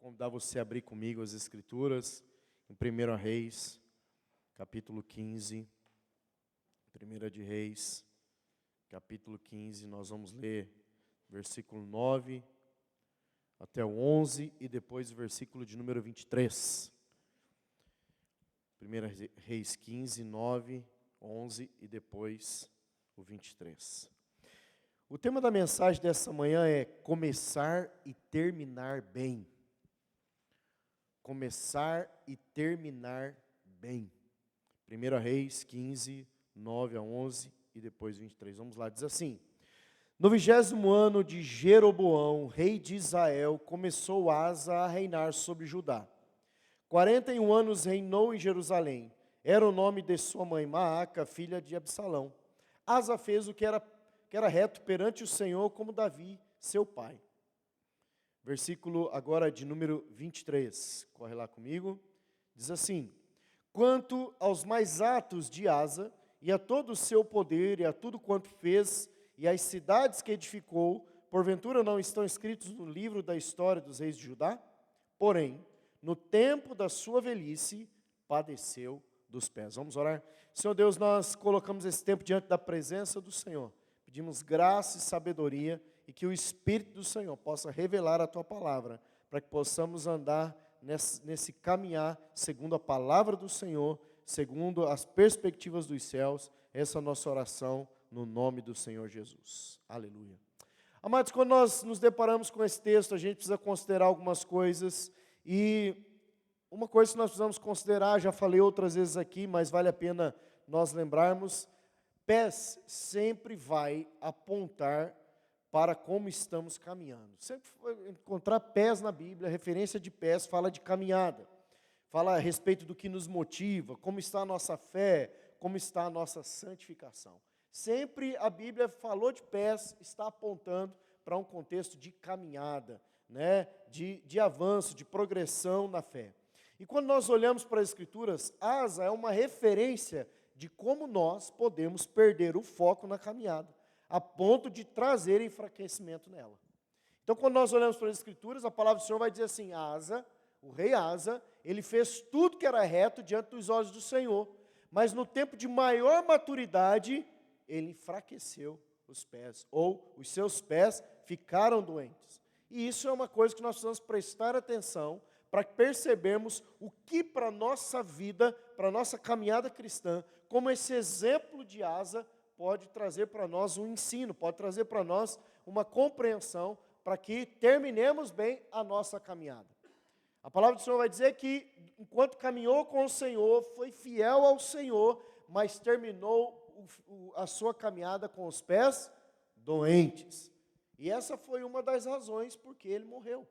Convidar você a abrir comigo as Escrituras, em 1 Reis, capítulo 15. 1 de Reis, capítulo 15, nós vamos ler versículo 9 até o 11 e depois o versículo de número 23. 1 Reis 15, 9, 11 e depois o 23. O tema da mensagem dessa manhã é começar e terminar bem. Começar e terminar bem. 1 Reis 15, 9 a 11 e depois 23. Vamos lá, diz assim: No 20º ano de Jeroboão, rei de Israel, começou Asa a reinar sobre Judá. 41 anos reinou em Jerusalém. Era o nome de sua mãe Maaca, filha de Absalão. Asa fez o que era reto perante o Senhor, como Davi, seu pai. Versículo agora de número 23, corre lá comigo, diz assim: Quanto aos mais atos de Asa, e a todo o seu poder, e a tudo quanto fez, e as cidades que edificou, porventura não estão escritos no livro da história dos reis de Judá? Porém, no tempo da sua velhice, padeceu dos pés. Vamos orar? Senhor Deus, nós colocamos esse tempo diante da presença do Senhor. Pedimos graça e sabedoria, e que o Espírito do Senhor possa revelar a Tua palavra, para que possamos andar nesse caminhar, segundo a palavra do Senhor, segundo as perspectivas dos céus. Essa é a nossa oração, no nome do Senhor Jesus. Aleluia. Amados, quando nós nos deparamos com esse texto, a gente precisa considerar algumas coisas, e uma coisa que nós precisamos considerar, já falei outras vezes aqui, mas vale a pena nós lembrarmos: pés sempre vai apontar para como estamos caminhando. Sempre encontrar pés na Bíblia, a referência de pés fala de caminhada, fala a respeito do que nos motiva, como está a nossa fé, como está a nossa santificação. Sempre a Bíblia falou de pés, está apontando para um contexto de caminhada, né? de avanço, de progressão na fé. E quando nós olhamos para as Escrituras, Asa é uma referência de como nós podemos perder o foco na caminhada, a ponto de trazer enfraquecimento nela. Então, quando nós olhamos para as Escrituras, a palavra do Senhor vai dizer assim: Asa, o rei Asa, ele fez tudo que era reto diante dos olhos do Senhor, mas no tempo de maior maturidade, ele enfraqueceu os pés, ou os seus pés ficaram doentes. E isso é uma coisa que nós precisamos prestar atenção, para percebermos o que para a nossa vida, para a nossa caminhada cristã, como esse exemplo de Asa pode trazer para nós um ensino, pode trazer para nós uma compreensão, para que terminemos bem a nossa caminhada. A palavra do Senhor vai dizer que, enquanto caminhou com o Senhor, foi fiel ao Senhor, mas terminou a sua caminhada com os pés doentes. E essa foi uma das razões porque ele morreu.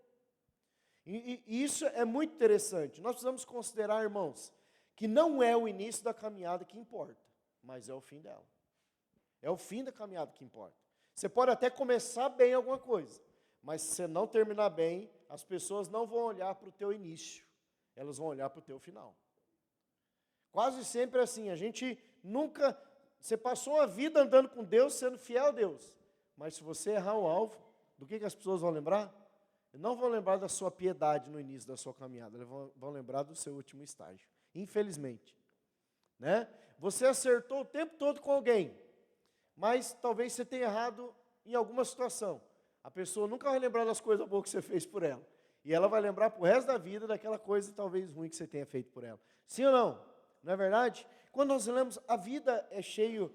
E isso é muito interessante. Nós precisamos considerar, irmãos, que não é o início da caminhada que importa, mas é o fim dela. É o fim da caminhada que importa. Você pode até começar bem alguma coisa, mas se você não terminar bem, as pessoas não vão olhar para o teu início, elas vão olhar para o teu final. Quase sempre assim, a gente nunca... Você passou a vida andando com Deus, sendo fiel a Deus, mas se você errar o alvo, do que as pessoas vão lembrar? Não vão lembrar da sua piedade no início da sua caminhada, eles vão lembrar do seu último estágio, infelizmente. Né? Você acertou o tempo todo com alguém, mas talvez você tenha errado em alguma situação. A pessoa nunca vai lembrar das coisas boas que você fez por ela, e ela vai lembrar para o resto da vida daquela coisa talvez ruim que você tenha feito por ela. Sim ou não? Não é verdade? Quando nós lemos, a vida é cheio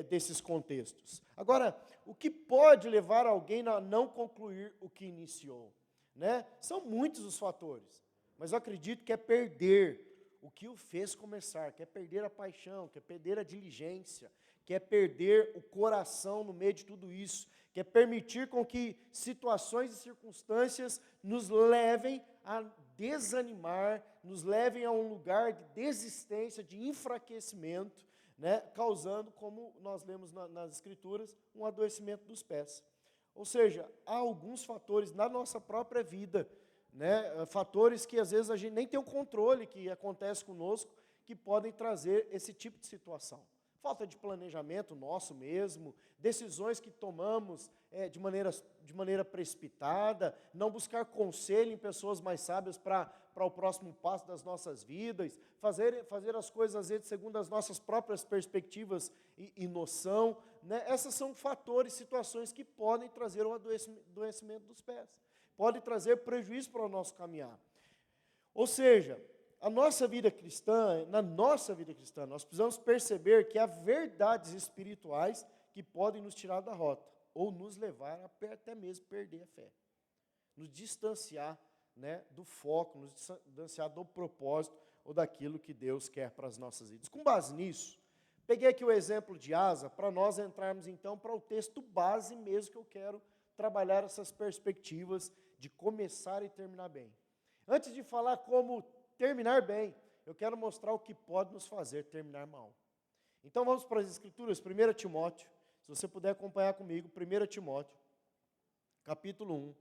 desses contextos. Agora, o que pode levar alguém a não concluir o que iniciou? Né? São muitos os fatores, mas eu acredito que é perder o que o fez começar, que é perder a paixão, que é perder a diligência, que é perder o coração no meio de tudo isso, que é permitir com que situações e circunstâncias nos levem a desanimar, nos levem a um lugar de desistência, de enfraquecimento, né, causando, como nós lemos nas Escrituras, um adoecimento dos pés. Ou seja, há alguns fatores na nossa própria vida, né, fatores que às vezes a gente nem tem o controle, que acontece conosco, que podem trazer esse tipo de situação. falta de planejamento nosso mesmo, decisões que tomamos de maneira precipitada, não buscar conselho em pessoas mais sábias para o próximo passo das nossas vidas, fazer as coisas às vezes segundo as nossas próprias perspectivas e noção, né? Essas são fatores, situações que podem trazer o adoecimento dos pés, podem trazer prejuízo para o nosso caminhar. Ou seja, na nossa vida cristã, nós precisamos perceber que há verdades espirituais que podem nos tirar da rota, ou nos levar a até mesmo perder a fé, nos distanciar, né, do foco, nos distanciar do propósito, ou daquilo que Deus quer para as nossas vidas. Com base nisso, peguei aqui o exemplo de Asa, para nós entrarmos então para o texto base mesmo, que eu quero trabalhar essas perspectivas de começar e terminar bem. Antes de falar como terminar bem, eu quero mostrar o que pode nos fazer terminar mal. Então vamos para as Escrituras, 1 Timóteo, se você puder acompanhar comigo, 1 Timóteo, capítulo 1,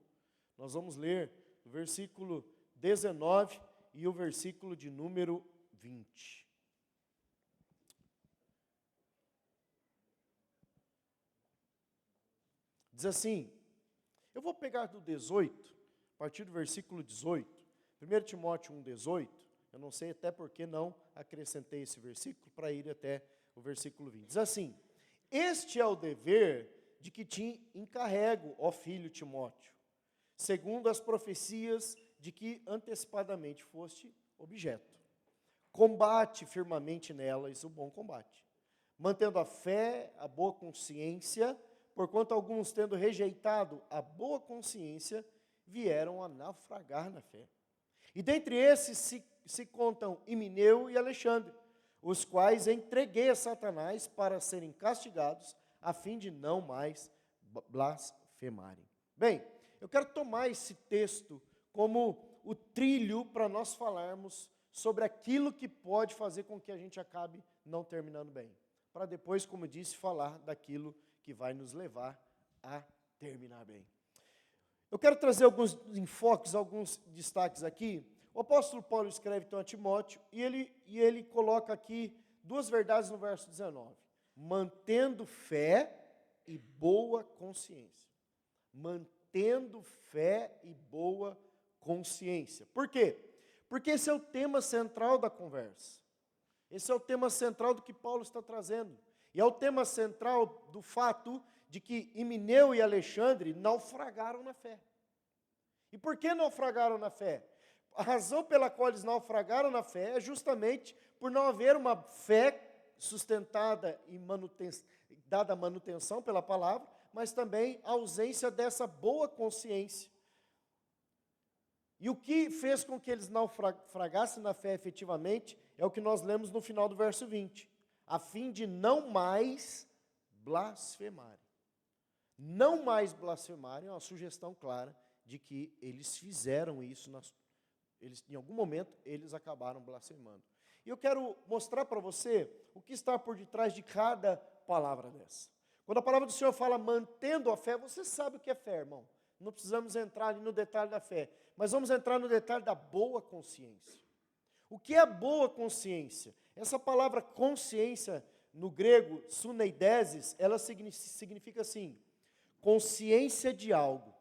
nós vamos ler o versículo 19 e o versículo de número 20. Diz assim, eu vou pegar do 18, a partir do versículo 18, 1 Timóteo 1,18, eu não sei até porque não acrescentei esse versículo, para ir até o versículo 20. Diz assim, este é o dever de que te encarrego, ó filho Timóteo, segundo as profecias de que antecipadamente foste objeto. Combate firmemente nelas o bom combate, mantendo a fé, a boa consciência, porquanto alguns, tendo rejeitado a boa consciência, vieram a naufragar na fé. E dentre esses se contam Himeneu e Alexandre, os quais entreguei a Satanás para serem castigados, a fim de não mais blasfemarem. Bem, eu quero tomar esse texto como o trilho para nós falarmos sobre aquilo que pode fazer com que a gente acabe não terminando bem. Para depois, como eu disse, falar daquilo que vai nos levar a terminar bem. Eu quero trazer alguns enfoques, alguns destaques aqui. O apóstolo Paulo escreve então a Timóteo e ele coloca aqui duas verdades no verso 19. Mantendo fé e boa consciência. Mantendo fé e boa consciência. Por quê? Porque esse é o tema central da conversa. Esse é o tema central do que Paulo está trazendo. E é o tema central do fato de que Himeneu e Alexandre naufragaram na fé. E por que naufragaram na fé? A razão pela qual eles naufragaram na fé é justamente por não haver uma fé sustentada e dada manutenção pela palavra, mas também a ausência dessa boa consciência. E o que fez com que eles naufragassem na fé efetivamente é o que nós lemos no final do verso 20. A fim de não mais blasfemarem. Não mais blasfemarem é uma sugestão clara de que eles fizeram isso, em algum momento eles acabaram blasfemando. E eu quero mostrar para você o que está por detrás de cada palavra dessa. Quando a palavra do Senhor fala mantendo a fé, você sabe o que é fé, irmão. Não precisamos entrar ali no detalhe da fé, mas vamos entrar no detalhe da boa consciência. O que é a boa consciência? Essa palavra consciência, no grego, suneidesis, ela significa assim, consciência de algo,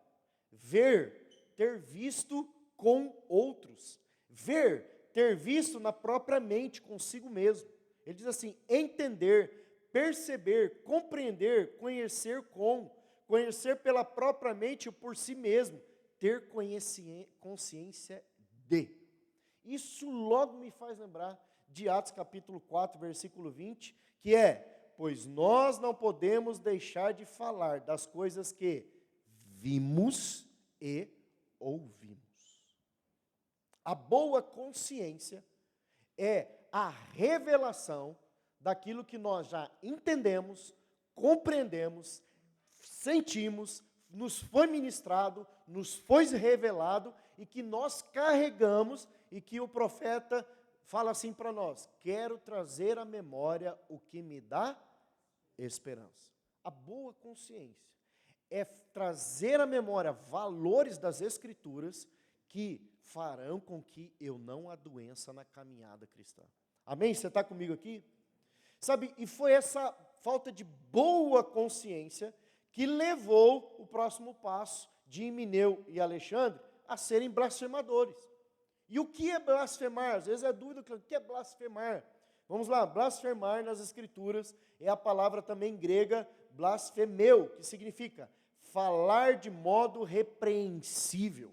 ver, ter visto com outros, ver, ter visto na própria mente, consigo mesmo. Ele diz assim, entender, perceber, compreender, conhecer pela própria mente por si mesmo, ter consciência de. Isso logo me faz lembrar de Atos capítulo 4, versículo 20, que é, pois nós não podemos deixar de falar das coisas que vimos e ouvimos. A boa consciência é a revelação daquilo que nós já entendemos, compreendemos, sentimos, nos foi ministrado, nos foi revelado e que nós carregamos e que o profeta fala assim para nós, quero trazer à memória o que me dá esperança. A boa consciência é trazer à memória valores das Escrituras que farão com que eu não adoeça na caminhada cristã. Amém? Você está comigo aqui? Sabe, e foi essa falta de boa consciência que levou o próximo passo de Himeneu e Alexandre a serem blasfemadores. E o que é blasfemar? Às vezes é dúvida, o que é blasfemar? Vamos lá, blasfemar nas Escrituras é a palavra também grega blasfemeu, que significa falar de modo repreensível,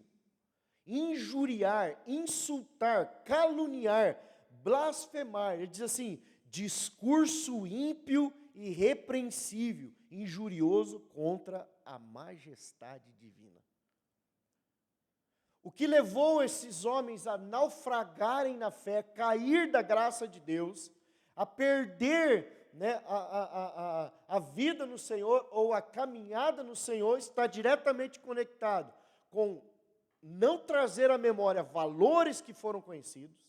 injuriar, insultar, caluniar, blasfemar. Ele diz assim, discurso ímpio e repreensível, injurioso contra a majestade divina. O que levou esses homens a naufragarem na fé, cair da graça de Deus, a perder, né, a vida no Senhor ou a caminhada no Senhor, está diretamente conectado com não trazer à memória valores que foram conhecidos,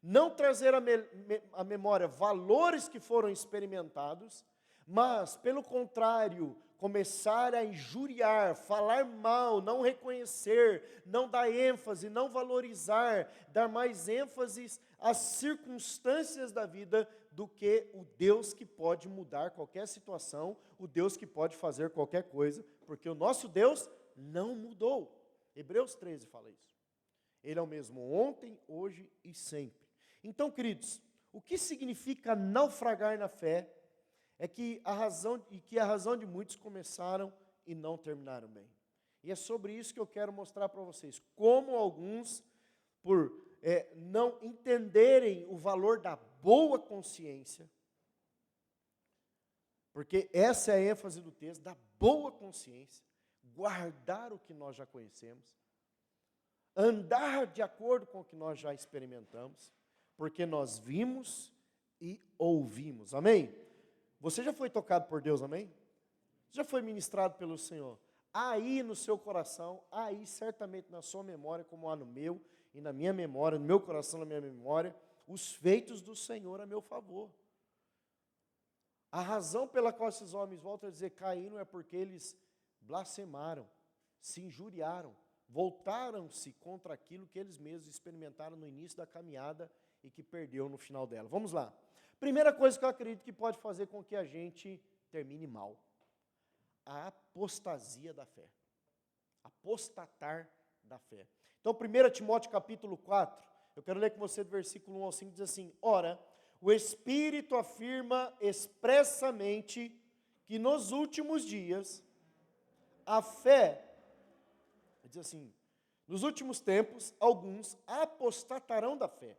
não trazer à memória valores que foram experimentados, mas, pelo contrário, começar a injuriar, falar mal, não reconhecer, não dar ênfase, não valorizar, dar mais ênfase às circunstâncias da vida do que o Deus que pode mudar qualquer situação, o Deus que pode fazer qualquer coisa, porque o nosso Deus não mudou. Hebreus 13 fala isso. Ele é o mesmo ontem, hoje e sempre. Então, queridos, o que significa naufragar na fé é que a razão de muitos começaram e não terminaram bem. E é sobre isso que eu quero mostrar para vocês, como alguns, por não entenderem o valor da boa consciência, porque essa é a ênfase do texto, da boa consciência, guardar o que nós já conhecemos, andar de acordo com o que nós já experimentamos, porque nós vimos e ouvimos, amém? Você já foi tocado por Deus, amém? Já foi ministrado pelo Senhor? Aí no seu coração, aí certamente na sua memória, como há no meu e na minha memória, no meu coração, na minha memória, os feitos do Senhor a meu favor. A razão pela qual esses homens voltam a dizer caíram é porque eles blasfemaram, se injuriaram, voltaram-se contra aquilo que eles mesmos experimentaram no início da caminhada e que perdeu no final dela. Vamos lá. Primeira coisa que eu acredito que pode fazer com que a gente termine mal. A apostasia da fé. Apostatar da fé. Então, 1 Timóteo capítulo 4, eu quero ler com você do versículo 1 ao 5, diz assim, ora, o Espírito afirma expressamente que nos últimos dias, a fé, diz assim, nos últimos tempos, alguns apostatarão da fé,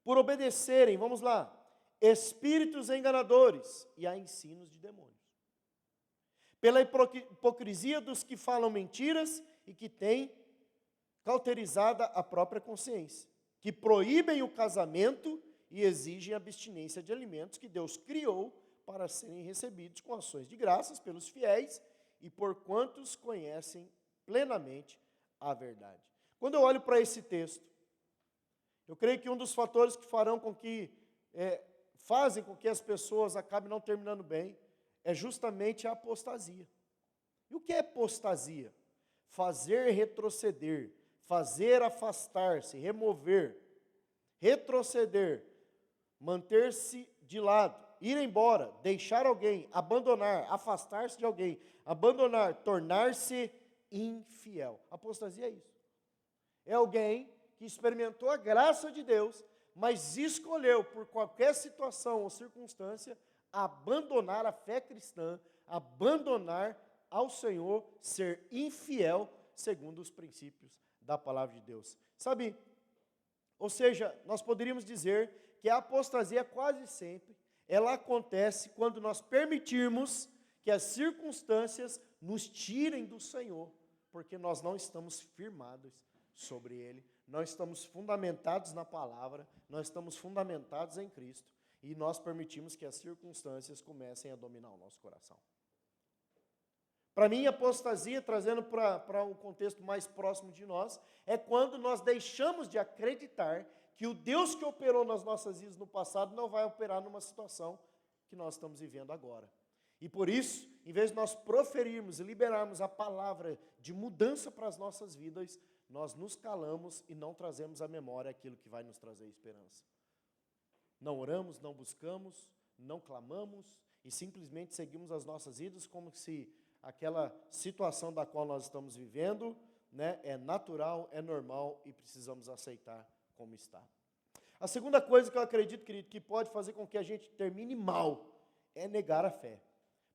por obedecerem, vamos lá, espíritos enganadores e a ensinos de demônios. Pela hipocrisia dos que falam mentiras e que têm cauterizada a própria consciência, que proíbem o casamento e exigem abstinência de alimentos que Deus criou para serem recebidos com ações de graças pelos fiéis e por quantos conhecem plenamente a verdade. Quando eu olho para esse texto, eu creio que um dos fatores que farão com que fazem com que as pessoas acabem não terminando bem é justamente a apostasia. E o que é apostasia? Fazer retroceder, fazer afastar-se, remover, retroceder, manter-se de lado, ir embora, deixar alguém, abandonar, afastar-se de alguém, abandonar, tornar-se infiel. Apostasia é isso. É alguém que experimentou a graça de Deus, mas escolheu por qualquer situação ou circunstância abandonar a fé cristã, abandonar ao Senhor, ser infiel segundo os princípios da palavra de Deus. Sabe, ou seja, nós poderíamos dizer que a apostasia quase sempre, ela acontece quando nós permitirmos que as circunstâncias nos tirem do Senhor, porque nós não estamos firmados sobre Ele, nós estamos fundamentados na palavra, nós estamos fundamentados em Cristo, e nós permitimos que as circunstâncias comecem a dominar o nosso coração. Para mim, apostasia, trazendo para um contexto mais próximo de nós, é quando nós deixamos de acreditar que o Deus que operou nas nossas vidas no passado não vai operar numa situação que nós estamos vivendo agora. E por isso, em vez de nós proferirmos e liberarmos a palavra de mudança para as nossas vidas, nós nos calamos e não trazemos à memória aquilo que vai nos trazer esperança. Não oramos, não buscamos, não clamamos e simplesmente seguimos as nossas vidas como se aquela situação da qual nós estamos vivendo, né, é natural, é normal e precisamos aceitar como está. A segunda coisa que eu acredito, querido, que pode fazer com que a gente termine mal é negar a fé.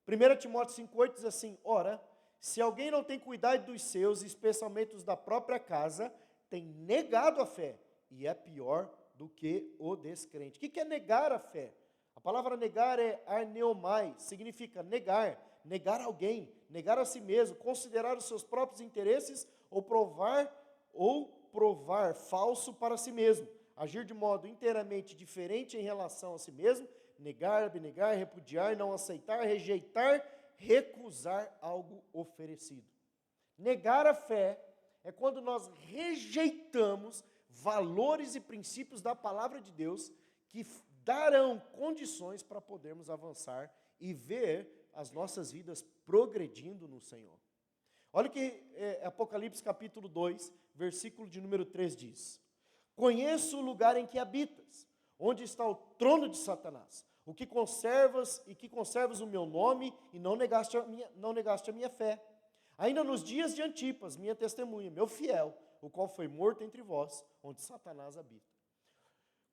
1 Timóteo 5,8 diz assim: ora, se alguém não tem cuidado dos seus, especialmente os da própria casa, tem negado a fé e é pior do que o descrente. O que é negar a fé? A palavra negar é arneomai, significa negar, negar alguém, negar a si mesmo, considerar os seus próprios interesses ou provar falso para si mesmo, agir de modo inteiramente diferente em relação a si mesmo, negar, abnegar, repudiar, não aceitar, rejeitar, recusar algo oferecido. Negar a fé é quando nós rejeitamos valores e princípios da palavra de Deus que darão condições para podermos avançar e ver as nossas vidas progredindo no Senhor. Olha o que Apocalipse capítulo 2, versículo de número 3 diz: conheço o lugar em que habitas, onde está o trono de Satanás, o que conservas o meu nome e não negaste a minha fé. Ainda nos dias de Antipas, minha testemunha, meu fiel, o qual foi morto entre vós, onde Satanás habita.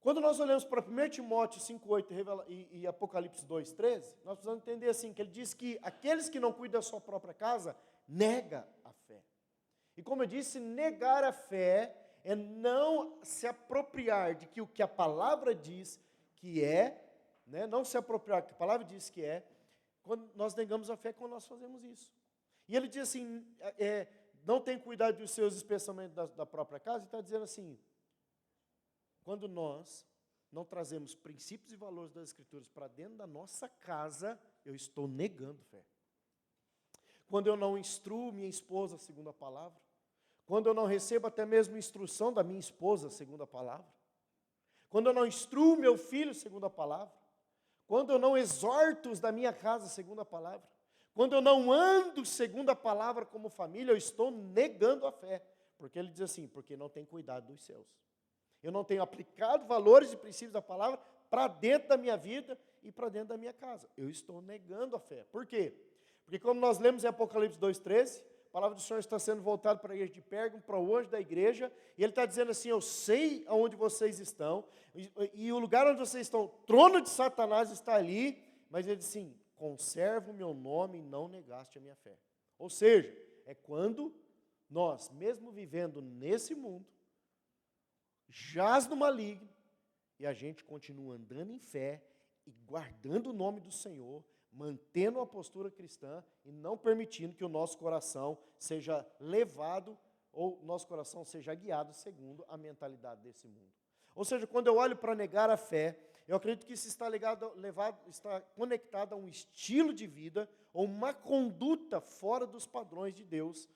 Quando nós olhamos para 1 Timóteo 5,8 e Apocalipse 2,13, nós precisamos entender assim, que ele diz que aqueles que não cuidam da sua própria casa, nega a fé. E como eu disse, negar a fé é não se apropriar de que o que a palavra diz que é, né, não se apropriar do que a palavra diz que é, quando nós negamos a fé quando nós fazemos isso. E ele diz assim, não tem cuidado dos seus, especialmente da própria casa, e está dizendo assim, quando nós não trazemos princípios e valores das Escrituras para dentro da nossa casa, eu estou negando fé. Quando eu não instruo minha esposa segundo a palavra, quando eu não recebo até mesmo instrução da minha esposa segundo a palavra, quando eu não instruo meu filho segundo a palavra, quando eu não exorto os da minha casa segundo a palavra, quando eu não ando segundo a palavra como família, eu estou negando a fé. Porque ele diz assim, porque não tem cuidado dos seus. Eu não tenho aplicado valores e princípios da palavra para dentro da minha vida e para dentro da minha casa. Eu estou negando a fé. Por quê? Porque como nós lemos em Apocalipse 2,13, a palavra do Senhor está sendo voltada para a igreja de Pérgamo, para o anjo da igreja, e ele está dizendo assim, eu sei aonde vocês estão, e o lugar onde vocês estão, o trono de Satanás está ali, mas ele diz assim, conserva o meu nome e não negaste a minha fé. Ou seja, é quando nós, mesmo vivendo nesse mundo, jaz no maligno, e a gente continua andando em fé, e guardando o nome do Senhor, mantendo a postura cristã, e não permitindo que o nosso coração seja levado, ou nosso coração seja guiado segundo a mentalidade desse mundo. Ou seja, quando eu olho para negar a fé, eu acredito que isso está está conectado a um estilo de vida, ou uma conduta fora dos padrões de Deus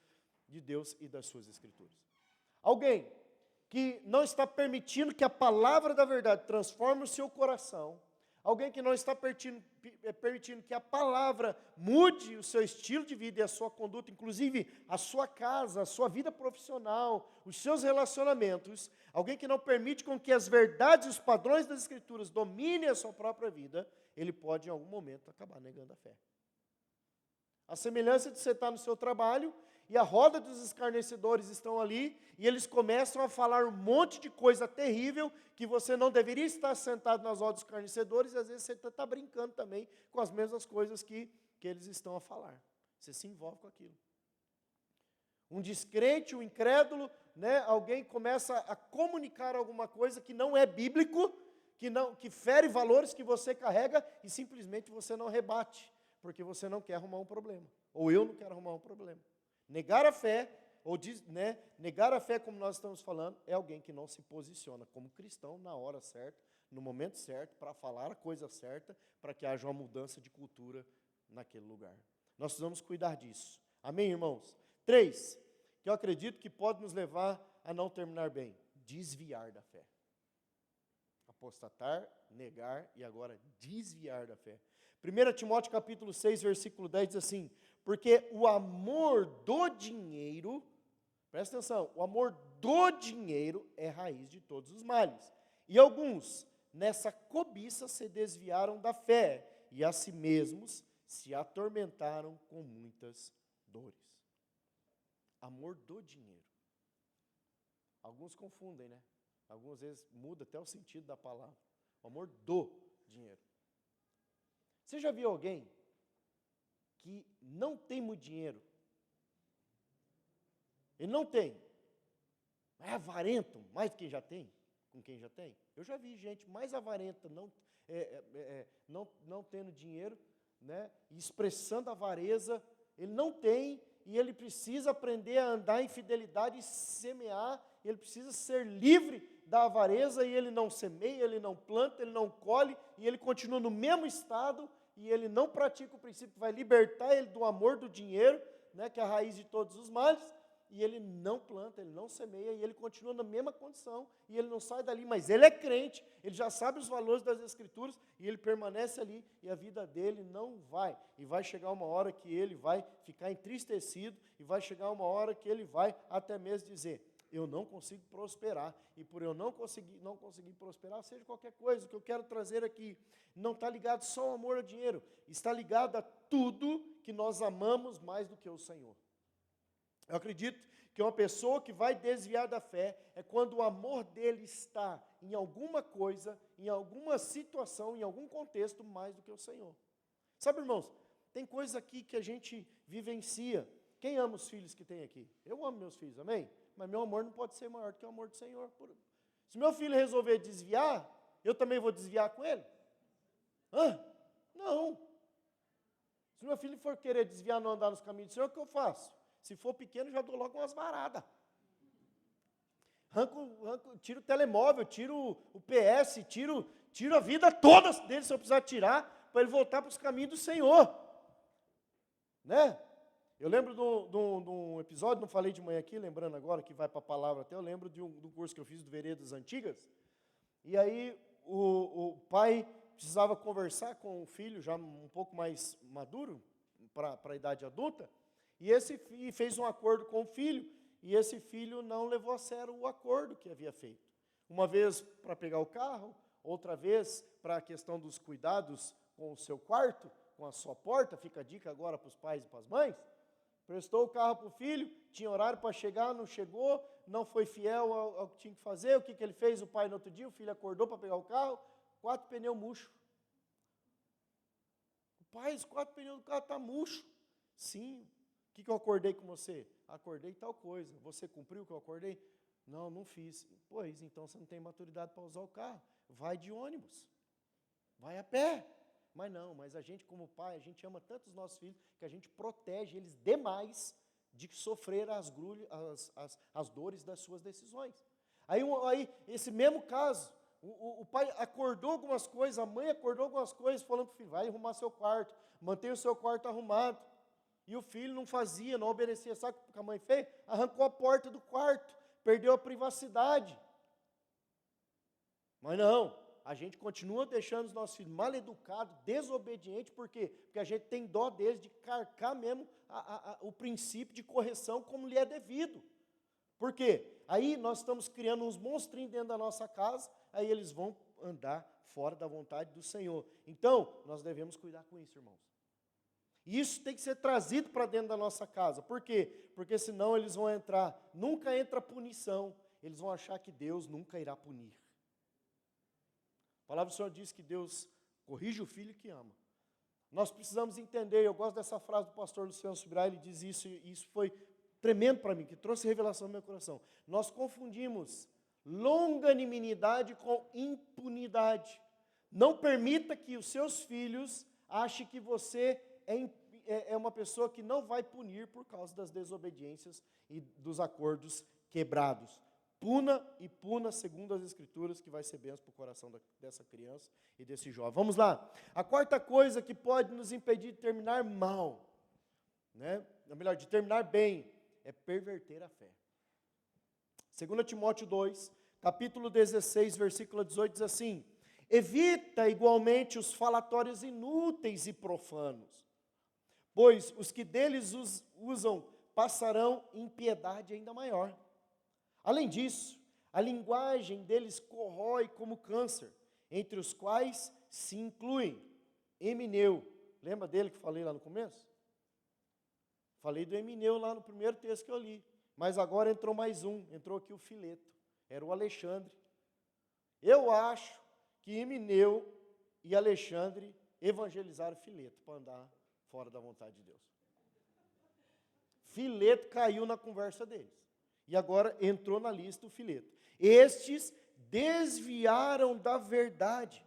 e das suas Escrituras. Alguém que não está permitindo que a palavra da verdade transforme o seu coração, alguém que não está permitindo que a palavra mude o seu estilo de vida e a sua conduta, inclusive a sua casa, a sua vida profissional, os seus relacionamentos, alguém que não permite com que as verdades e os padrões das Escrituras dominem a sua própria vida, ele pode em algum momento acabar negando a fé. A semelhança de você estar no seu trabalho e a roda dos escarnecedores estão ali e eles começam a falar um monte de coisa terrível que você não deveria estar sentado nas rodas dos escarnecedores e às vezes você está brincando também com as mesmas coisas que eles estão a falar. Você se envolve com aquilo. Um descrente, um incrédulo, né, alguém começa a comunicar alguma coisa que não é bíblico, que fere valores que você carrega e simplesmente você não rebate, porque você não quer arrumar um problema. Ou eu não quero arrumar um problema. Negar a fé, negar a fé, como nós estamos falando, é alguém que não se posiciona como cristão na hora certa, no momento certo, para falar a coisa certa, para que haja uma mudança de cultura naquele lugar. Nós precisamos cuidar disso. Amém, irmãos? 3, que eu acredito que pode nos levar a não terminar bem. Desviar da fé. Apostatar, negar e agora desviar da fé. 1 Timóteo capítulo 6, versículo 10 diz assim, porque o amor do dinheiro, presta atenção, o amor do dinheiro é raiz de todos os males. E alguns, nessa cobiça se desviaram da fé, e a si mesmos se atormentaram com muitas dores. Amor do dinheiro. Alguns confundem, né? Algumas vezes muda até o sentido da palavra. O amor do dinheiro. Você já viu alguém que não tem muito dinheiro? Ele não tem. É avarento, mais do que já tem, com quem já tem. Eu já vi gente mais avarenta, não tendo dinheiro, né, e expressando avareza. Ele não tem, e ele precisa aprender a andar em fidelidade e semear. Ele precisa ser livre da avareza, e ele não semeia, ele não planta, ele não colhe, e ele continua no mesmo estado, e ele não pratica o princípio que vai libertar ele do amor do dinheiro, né, que é a raiz de todos os males, e ele não planta, ele não semeia, e ele continua na mesma condição, e ele não sai dali, mas ele é crente, ele já sabe os valores das Escrituras, e ele permanece ali, e a vida dele não vai, e vai chegar uma hora que ele vai ficar entristecido, e vai chegar uma hora que ele vai até mesmo dizer: eu não consigo prosperar, e por eu não conseguir prosperar, seja qualquer coisa. O que eu quero trazer aqui não está ligado só ao amor ao dinheiro, está ligado a tudo que nós amamos mais do que o Senhor. Eu acredito que uma pessoa que vai desviar da fé é quando o amor dele está em alguma coisa, em alguma situação, em algum contexto, mais do que o Senhor. Sabe, irmãos, tem coisa aqui que a gente vivencia. Quem ama os filhos que tem aqui? Eu amo meus filhos, amém? Mas meu amor não pode ser maior do que o amor do Senhor. Se meu filho resolver desviar, eu também vou desviar com ele? Não. Se meu filho for querer desviar, não andar nos caminhos do Senhor, o que eu faço? Se for pequeno, já dou logo umas varadas. Tiro o telemóvel, tiro o PS, tiro a vida toda dele, se eu precisar tirar, para ele voltar para os caminhos do Senhor. Né? Eu lembro de um episódio, não falei de manhã aqui, lembrando agora que vai para a palavra até, eu lembro de um curso que eu fiz do Veredas Antigas, e aí o pai precisava conversar com o filho, já um pouco mais maduro, para a idade adulta, e fez um acordo com o filho, e esse filho não levou a sério o acordo que havia feito. Uma vez para pegar o carro, outra vez para a questão dos cuidados com o seu quarto, com a sua porta, fica a dica agora para os pais e para as mães. Prestou o carro para o filho, tinha horário para chegar, não chegou, não foi fiel ao que tinha que fazer. O que ele fez? O pai no outro dia, o filho acordou para pegar o carro, 4 pneus murchos. Pai, os 4 pneus do carro estão murchos. Sim. O que eu acordei com você? Acordei tal coisa. Você cumpriu o que eu acordei? Não fiz. Pois, então você não tem maturidade para usar o carro. Vai de ônibus. Vai a pé. Mas a gente como pai, a gente ama tanto os nossos filhos, que a gente protege eles demais de sofrer as dores das suas decisões. Aí esse mesmo caso, o pai acordou algumas coisas, a mãe acordou algumas coisas, falando para o filho: vai arrumar seu quarto, mantenha o seu quarto arrumado. E o filho não fazia, não obedecia. Sabe o que a mãe fez? Arrancou a porta do quarto, perdeu a privacidade. Mas não, a gente continua deixando os nossos filhos mal educados, desobedientes. Por quê? Porque a gente tem dó deles de carcar mesmo o princípio de correção como lhe é devido. Por quê? Aí nós estamos criando uns monstrinhos dentro da nossa casa, aí eles vão andar fora da vontade do Senhor. Então, nós devemos cuidar com isso, irmãos. Isso tem que ser trazido para dentro da nossa casa. Por quê? Porque senão eles vão entrar, nunca entra punição, eles vão achar que Deus nunca irá punir. A palavra do Senhor diz que Deus corrige o filho que ama. Nós precisamos entender, eu gosto dessa frase do pastor Luciano Subirá, ele diz isso, e isso foi tremendo para mim, que trouxe revelação no meu coração. Nós confundimos longanimidade com impunidade. Não permita que os seus filhos achem que você é uma pessoa que não vai punir por causa das desobediências e dos acordos quebrados. Puna segundo as Escrituras, que vai ser bênção para o coração dessa criança e desse jovem. Vamos lá. A quarta coisa que pode nos impedir de terminar mal, né? Ou melhor, de terminar bem, é perverter a fé. 2 Timóteo 2, capítulo 16, versículo 18, diz assim: evita igualmente os falatórios inúteis e profanos, pois os que deles usam passarão impiedade ainda maior. Além disso, a linguagem deles corrói como câncer, entre os quais se incluem Emineu. Lembra dele que falei lá no começo? Falei do Emineu lá no primeiro texto que eu li. Mas agora entrou mais um, entrou aqui o Fileto. Era o Alexandre. Eu acho que Emineu e Alexandre evangelizaram Fileto para andar fora da vontade de Deus. Fileto caiu na conversa deles. E agora entrou na lista o Fileto. Estes desviaram da verdade,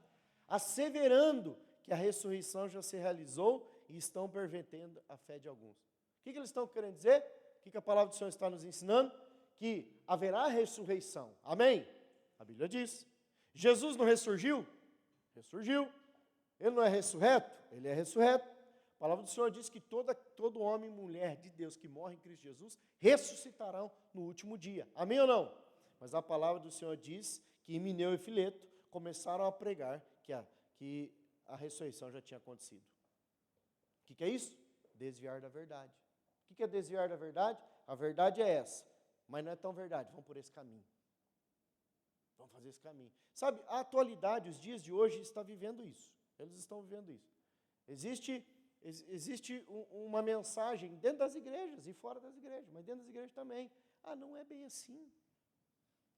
asseverando que a ressurreição já se realizou e estão pervertendo a fé de alguns. O que eles estão querendo dizer? O que a palavra do Senhor está nos ensinando? Que haverá ressurreição. Amém? A Bíblia diz. Jesus não ressurgiu? Ressurgiu. Ele não é ressurreto? Ele é ressurreto. A palavra do Senhor diz que todo homem e mulher de Deus que morre em Cristo Jesus ressuscitarão no último dia. Amém ou não? Mas a palavra do Senhor diz que Emineu e Fileto começaram a pregar que a ressurreição já tinha acontecido. O que é isso? Desviar da verdade. O que é desviar da verdade? A verdade é essa, mas não é tão verdade. Vamos por esse caminho. Vamos fazer esse caminho. Sabe, a atualidade, os dias de hoje, está vivendo isso. Eles estão vivendo isso. Existe uma mensagem dentro das igrejas e fora das igrejas, mas dentro das igrejas também. Não é bem assim.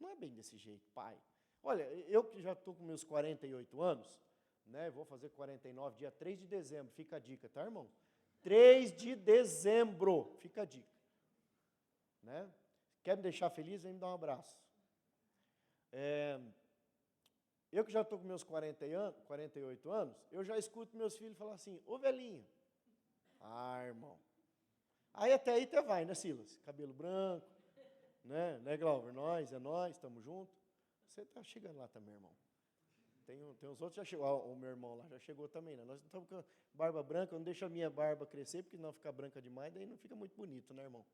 Não é bem desse jeito, pai. Olha, eu que já estou com meus 48 anos, né, vou fazer 49, dia 3 de dezembro, fica a dica, tá, irmão? 3 de dezembro, fica a dica. Né? Quer me deixar feliz? Vem me dar um abraço. Eu que já estou com meus 48 anos, eu já escuto meus filhos falar assim, ô velhinho. Irmão. Aí até aí até vai, né, Silas? Cabelo branco, né, Glauber? Nós, estamos juntos. Você está chegando lá também, irmão. Tem uns outros já chegou, o meu irmão lá já chegou também, né? Nós não estamos com barba branca, eu não deixo a minha barba crescer, porque não fica branca demais, daí não fica muito bonito, né, irmão?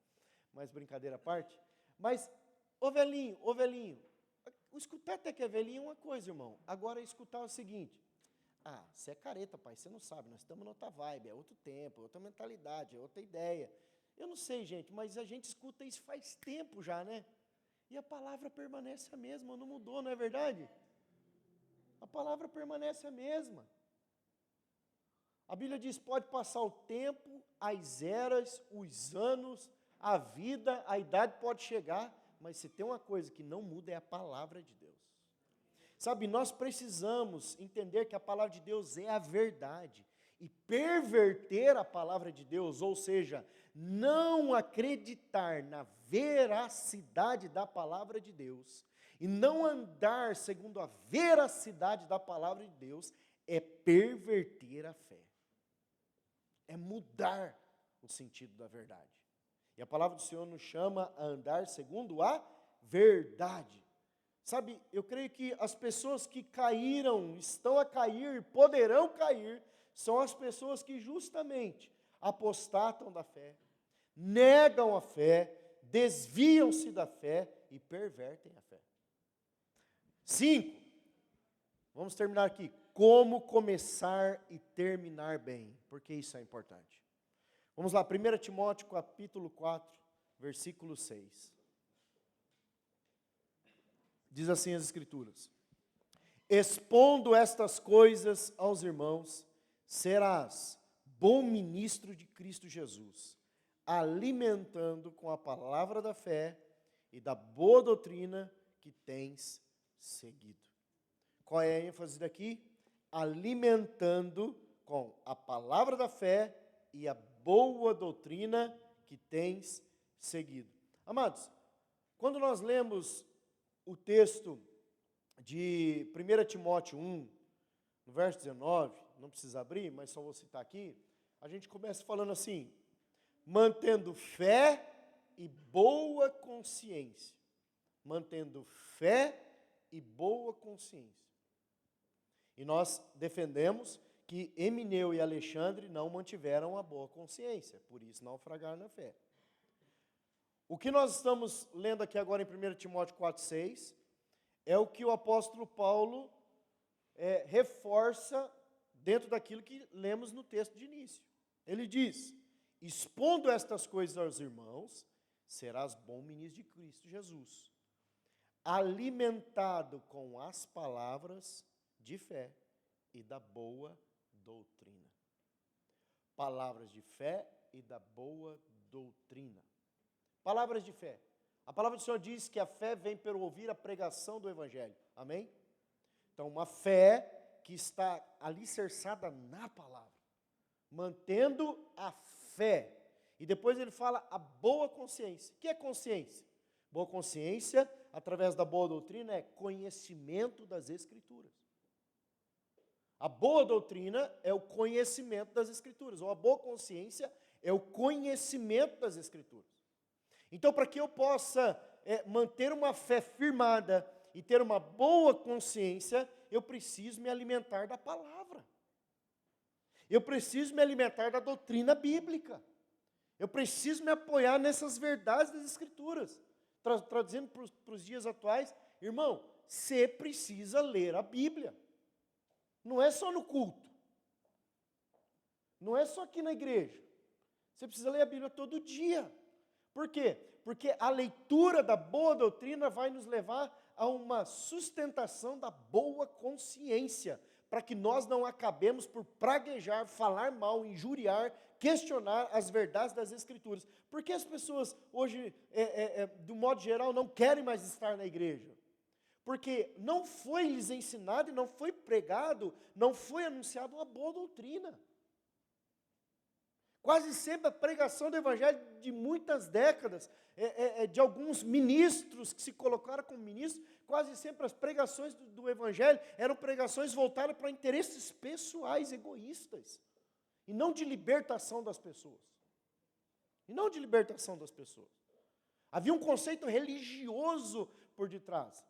Mas brincadeira à parte. Mas, ô velhinho, o escutar até que é velhinho é uma coisa, irmão. Agora, escutar é o seguinte, você é careta, pai, você não sabe, nós estamos noutra vibe, é outro tempo, é outra mentalidade, é outra ideia. Eu não sei, gente, mas a gente escuta isso faz tempo já, né? E a palavra permanece a mesma, não mudou, não é verdade? A palavra permanece a mesma. A Bíblia diz, pode passar o tempo, as eras, os anos, a vida, a idade pode chegar, mas se tem uma coisa que não muda é a palavra de Deus. Sabe, nós precisamos entender que a palavra de Deus é a verdade. E perverter a palavra de Deus, ou seja, não acreditar na veracidade da palavra de Deus, e não andar segundo a veracidade da palavra de Deus, é perverter a fé. É mudar o sentido da verdade. E a palavra do Senhor nos chama a andar segundo a verdade. Sabe, eu creio que as pessoas que caíram, estão a cair, poderão cair, são as pessoas que justamente apostatam da fé, negam a fé, desviam-se da fé e pervertem a fé. 5. Vamos terminar aqui. Como começar e terminar bem, porque isso é importante. Vamos lá, 1 Timóteo capítulo 4, versículo 6. Diz assim as Escrituras: expondo estas coisas aos irmãos, serás bom ministro de Cristo Jesus, alimentando com a palavra da fé e da boa doutrina que tens seguido. Qual é a ênfase daqui? Alimentando com a palavra da fé e a boa doutrina que tens seguido. Amados, quando nós lemos o texto de 1 Timóteo 1, no verso 19, não precisa abrir, mas só vou citar aqui, a gente começa falando assim, mantendo fé e boa consciência. Mantendo fé e boa consciência. E nós defendemos que Emineu e Alexandre não mantiveram a boa consciência, por isso naufragaram na fé. O que nós estamos lendo aqui agora em 1 Timóteo 4,6 é o que o apóstolo Paulo reforça dentro daquilo que lemos no texto de início. Ele diz, expondo estas coisas aos irmãos, serás bom ministro de Cristo Jesus, alimentado com as palavras de fé e da boa doutrina. Palavras de fé e da boa doutrina. Palavras de fé. A palavra do Senhor diz que a fé vem pelo ouvir a pregação do Evangelho. Amém? Então, uma fé que está alicerçada na palavra, mantendo a fé. E depois ele fala a boa consciência. O que é consciência? Boa consciência, através da boa doutrina, é conhecimento das Escrituras. A boa doutrina é o conhecimento das Escrituras, ou a boa consciência é o conhecimento das Escrituras. Então, para que eu possa manter uma fé firmada e ter uma boa consciência, eu preciso me alimentar da palavra. Eu preciso me alimentar da doutrina bíblica. Eu preciso me apoiar nessas verdades das Escrituras. Traduzindo para os dias atuais, irmão, você precisa ler a Bíblia. Não é só no culto. Não é só aqui na igreja. Você precisa ler a Bíblia todo dia. Por quê? Porque a leitura da boa doutrina vai nos levar a uma sustentação da boa consciência, para que nós não acabemos por praguejar, falar mal, injuriar, questionar as verdades das Escrituras. Por que as pessoas hoje, do modo geral, não querem mais estar na igreja? Porque não foi lhes ensinado e não foi pregado, não foi anunciado uma boa doutrina. Quase sempre a pregação do Evangelho de muitas décadas, de alguns ministros que se colocaram como ministros, quase sempre as pregações do Evangelho eram pregações voltadas para interesses pessoais, egoístas, e não de libertação das pessoas. E não de libertação das pessoas. Havia um conceito religioso por detrás.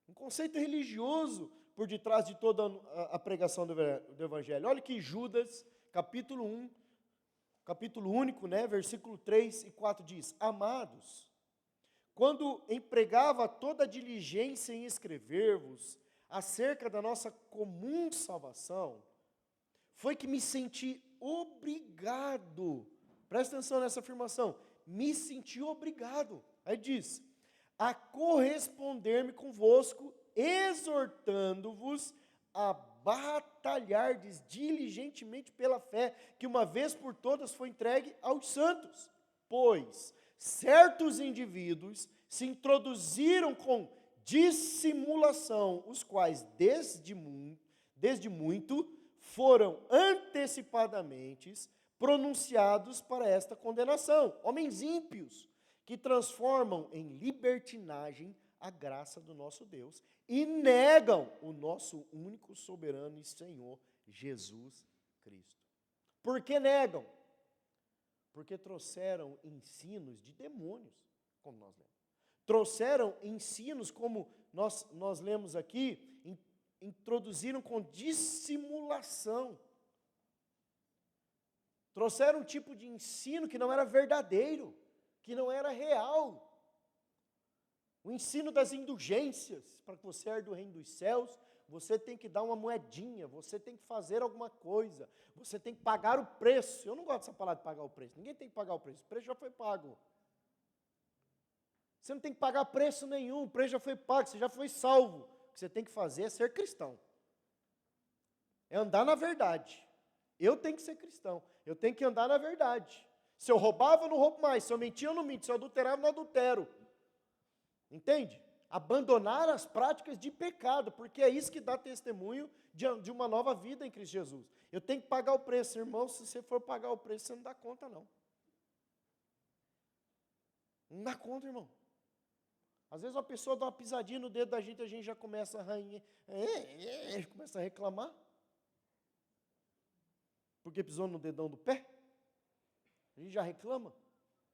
Um conceito religioso por detrás de toda a pregação do Evangelho. Olha que Judas, capítulo 1, capítulo único, versículo 3 e 4 diz: Amados, quando empregava toda a diligência em escrever-vos acerca da nossa comum salvação, foi que me senti obrigado, presta atenção nessa afirmação, me senti obrigado, aí diz, a corresponder-me convosco, exortando-vos a batalhardes diligentemente pela fé, que uma vez por todas foi entregue aos santos. Pois certos indivíduos se introduziram com dissimulação, os quais desde muito foram antecipadamente pronunciados para esta condenação. Homens ímpios, que transformam em libertinagem a graça do nosso Deus e negam o nosso único soberano e Senhor, Jesus Cristo. Por que negam? Porque trouxeram ensinos de demônios, como nós lemos. Trouxeram ensinos, como nós lemos aqui, introduziram com dissimulação. Trouxeram um tipo de ensino que não era verdadeiro, que não era real. O ensino das indulgências, para que você herde o reino dos céus, você tem que dar uma moedinha, você tem que fazer alguma coisa, você tem que pagar o preço. Eu não gosto dessa palavra de pagar o preço, ninguém tem que pagar o preço já foi pago. Você não tem que pagar preço nenhum, o preço já foi pago, você já foi salvo. O que você tem que fazer é ser cristão. É andar na verdade. Eu tenho que ser cristão, eu tenho que andar na verdade. Se eu roubava, eu não roubo mais, se eu mentia, eu não minto, se eu adulterava, eu não adultero. Entende? Abandonar as práticas de pecado, porque é isso que dá testemunho de uma nova vida em Cristo Jesus. Eu tenho que pagar o preço, irmão, se você for pagar o preço, você não dá conta, não. Não dá conta, irmão. Às vezes uma pessoa dá uma pisadinha no dedo da gente, a gente já começa a arranhar, começa a reclamar. Porque pisou no dedão do pé. A gente já reclama,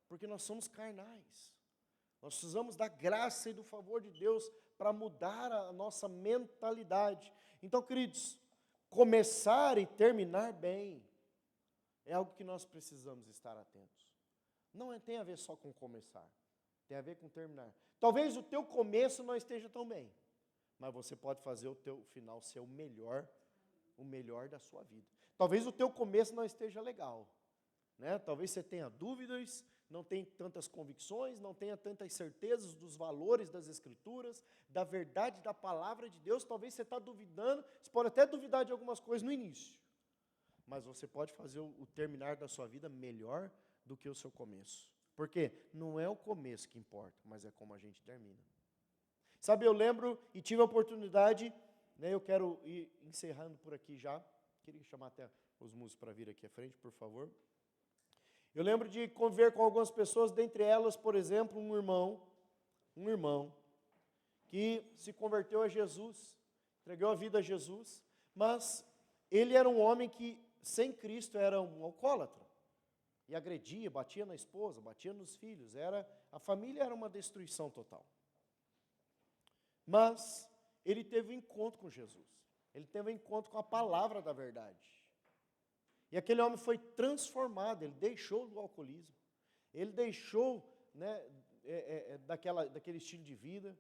porque nós somos carnais. Nós precisamos da graça e do favor de Deus para mudar a nossa mentalidade. Então, queridos, começar e terminar bem é algo que nós precisamos estar atentos. Não tem a ver só com começar, tem a ver com terminar. Talvez o teu começo não esteja tão bem, mas você pode fazer o teu final ser o melhor da sua vida. Talvez o teu começo não esteja legal, Talvez você tenha dúvidas, não tem tantas convicções, não tenha tantas certezas dos valores das Escrituras, da verdade da palavra de Deus, talvez você está duvidando, você pode até duvidar de algumas coisas no início, mas você pode fazer o terminar da sua vida melhor do que o seu começo. Porque não é o começo que importa, mas é como a gente termina. Sabe, eu lembro e tive a oportunidade, né, eu quero ir encerrando por aqui já, queria chamar até os músicos para vir aqui à frente, por favor. Eu lembro de conviver com algumas pessoas, dentre elas, por exemplo, um irmão que se converteu a Jesus, entregou a vida a Jesus, mas ele era um homem que, sem Cristo, era um alcoólatra. E agredia, batia na esposa, batia nos filhos. A família era uma destruição total. Mas ele teve um encontro com Jesus. Ele teve um encontro com a palavra da verdade. E aquele homem foi transformado, ele deixou do alcoolismo. Ele deixou, né, daquele estilo de vida.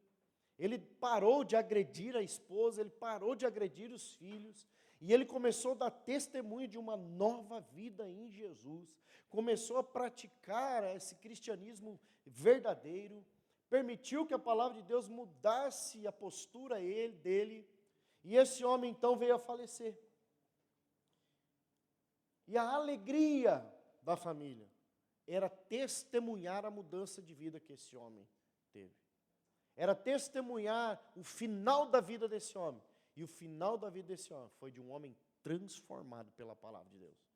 Ele parou de agredir a esposa, ele parou de agredir os filhos. E ele começou a dar testemunho de uma nova vida em Jesus. Começou a praticar esse cristianismo verdadeiro. Permitiu que a palavra de Deus mudasse a postura dele. E esse homem então veio a falecer. E a alegria da família era testemunhar a mudança de vida que esse homem teve. Era testemunhar o final da vida desse homem. E o final da vida desse homem foi de um homem transformado pela palavra de Deus.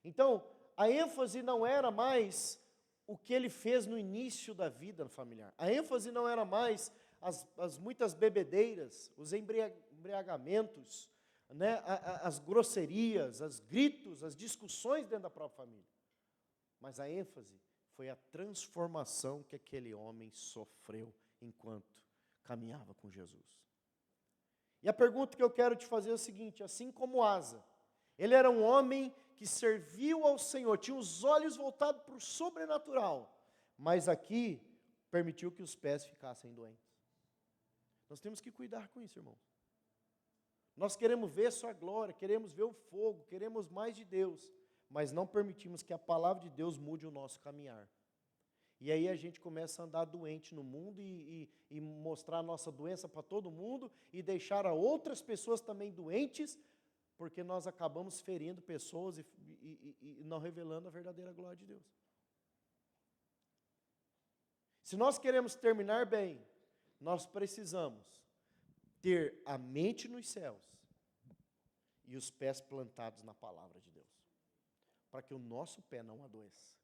Então, a ênfase não era mais o que ele fez no início da vida familiar. A ênfase não era mais as muitas bebedeiras, os embriagamentos, né, as grosserias, os gritos, as discussões dentro da própria família. Mas a ênfase foi a transformação que aquele homem sofreu enquanto caminhava com Jesus. E a pergunta que eu quero te fazer é o seguinte: assim como Asa, ele era um homem que serviu ao Senhor, tinha os olhos voltados para o sobrenatural, mas aqui permitiu que os pés ficassem doentes. Nós temos que cuidar com isso, irmãos. Nós queremos ver sua glória, queremos ver o fogo, queremos mais de Deus, mas não permitimos que a palavra de Deus mude o nosso caminhar. E aí a gente começa a andar doente no mundo e mostrar a nossa doença para todo mundo e deixar a outras pessoas também doentes, porque nós acabamos ferindo pessoas e não revelando a verdadeira glória de Deus. Se nós queremos terminar bem, nós precisamos ter a mente nos céus e os pés plantados na palavra de Deus, para que o nosso pé não adoeça.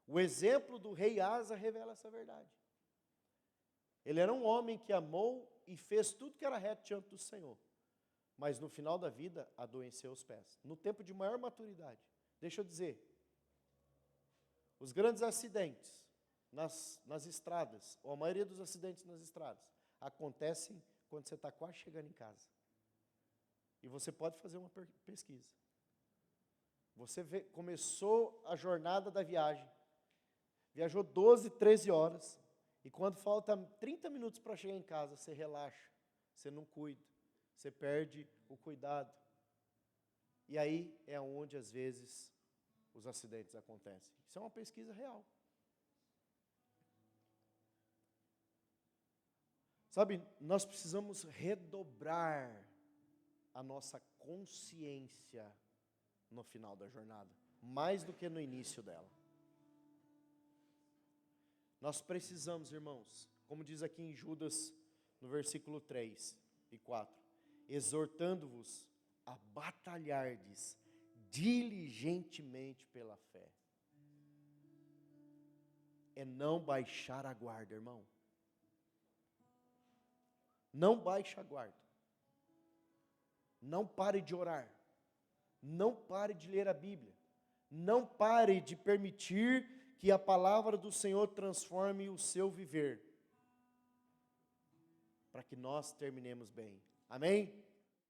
O exemplo do rei Asa revela essa verdade. Ele era um homem que amou e fez tudo que era reto diante do Senhor, mas no final da vida adoeceu os pés. No tempo de maior maturidade, deixa eu dizer, os grandes acidentes nas estradas, ou a maioria dos acidentes nas estradas, acontecem quando você está quase chegando em casa. E você pode fazer uma pesquisa. Você começou a jornada da viagem, viajou 12, 13 horas, e quando falta 30 minutos para chegar em casa, você relaxa, você não cuida, você perde o cuidado. E aí é onde, às vezes, os acidentes acontecem. Isso é uma pesquisa real. Sabe, nós precisamos redobrar a nossa consciência no final da jornada, mais do que no início dela. Nós precisamos, irmãos, como diz aqui em Judas, no versículo 3 e 4, exortando-vos a batalhardes diligentemente pela fé. É não baixar a guarda, irmão. Não baixe a guarda. Não pare de orar. Não pare de ler a Bíblia. Não pare de permitir que a palavra do Senhor transforme o seu viver, para que nós terminemos bem. Amém?